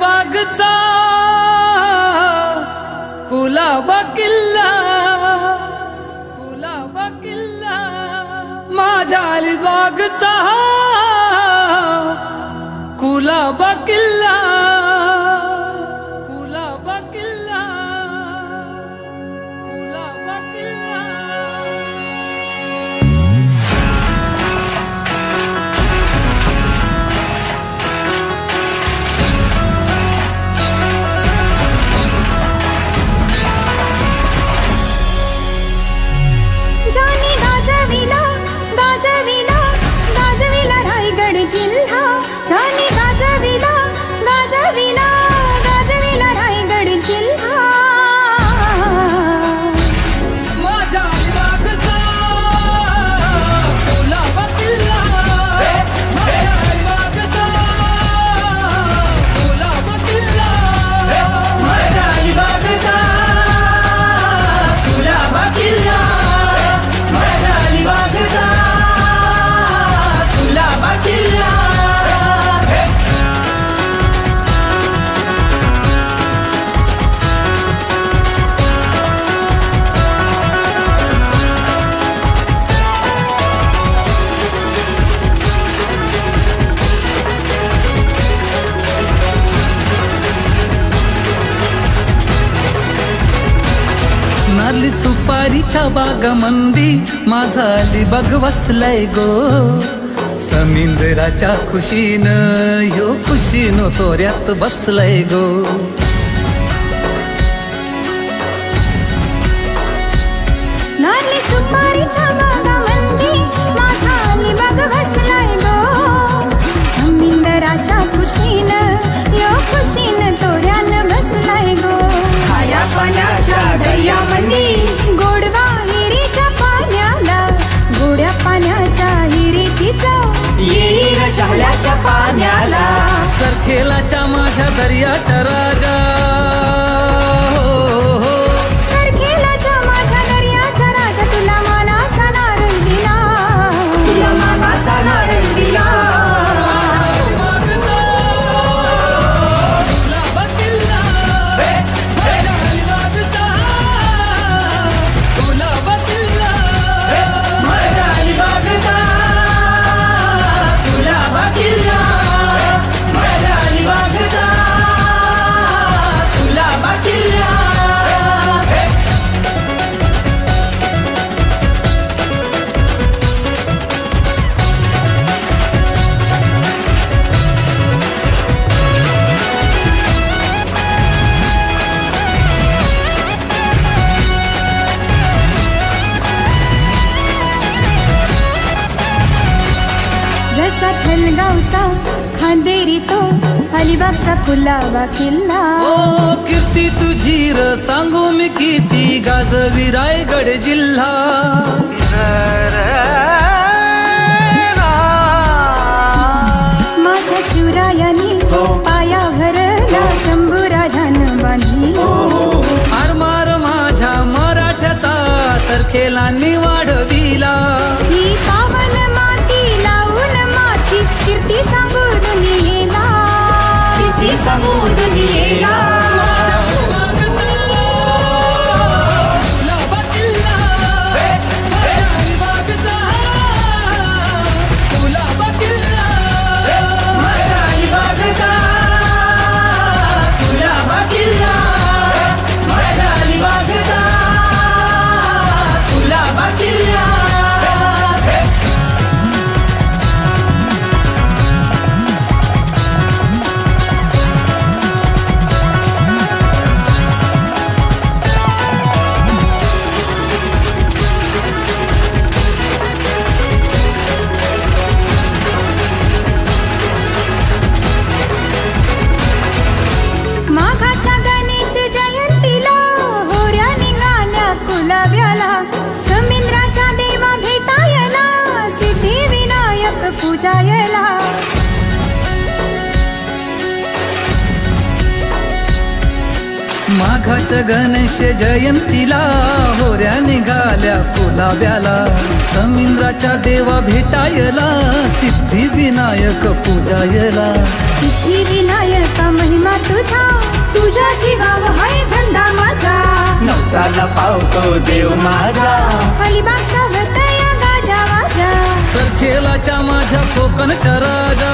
अलिबागचा कुलाबा किल्ला, कुलाबा किल्ला, माझ्या अलिबागचा कुलाबा किल्ला, कुलाबा किल्ला, कुलाबा किल्ला. जानी गाजविला गाजविला गाजविला रायगड जिल्हा, जानी गाजविला गाजविला गाजविला रायगड जिल्हा. माझ्या अलिबागचा कुलाबा किल्ला, माझ्या अलिबागचा कुलाबा किल्ला, माझ्या अलिबागचा कुलाबा किल्ला, माझ्या अलिबागचा कुलाबा किल्ला. नारली सुपारीच्या बागामंदी माझा अलिबाग वसलाय गो. समुद्राच्या खुशीनं ह्यो खुशीनो तोऱ्यात बसलाय गो. नारली सुपारीच्या बागामंदी माझा अलिबाग वसलाय गो. समुद्राच्या खुशीनं यो खुशीनं तोऱ्यानं बसलाय गो. खाऱ्या पाण्याच्या दर्यामंदी गोडवा हिरीच्या पाण्याला, गोड्या पाण्याच्या हिरीची चव येईर शहाल्याच्या पाण्याला. सरखेलाच्या माझ्या दर्याच्या राजा, सरखेलाच्या माझ्या दर्याच्या राजा, तुला मानाचा नारळ दिला, तुला मानाचा नारळ दिला. जसा थलगावचा खांदेरी तो अलिबागचा कुलाबा किल्ला. ओ कीर्ती तुझी र सांगू मी किती गाजवी रायगड जिल्हा. माझ्या शिवरायानी पाया भरला, शंभूराजानं बांधली. आरमार माझ्या मराठ्याचा सरखेलांनी वाढविला. ही पावन माती लावून माती कीर्ती सांगू दुनियेला, किती सांगू दुनियेला. माघाच्या गणेश जयंतीला होऱ्या निघाल्या कुलाब्याला. समुद्राच्या देवा भेटायला, सिद्धिविनायक पूजायला. माघाच्या गणेश जयंतीला होऱ्या निघाल्या कुलाब्याला. समुद्राच्या देवा भेटायला, सिद्धिविनायक पूजायला. सिद्धिविनायका महिमा तुझा तुझ्या जीवाव हाय झंडा माझा नवसाला पावतो देव माझा अलिबाग सावरत या गाजा वाजा सरखेलाच्या माझ्या कोकणच्या राजा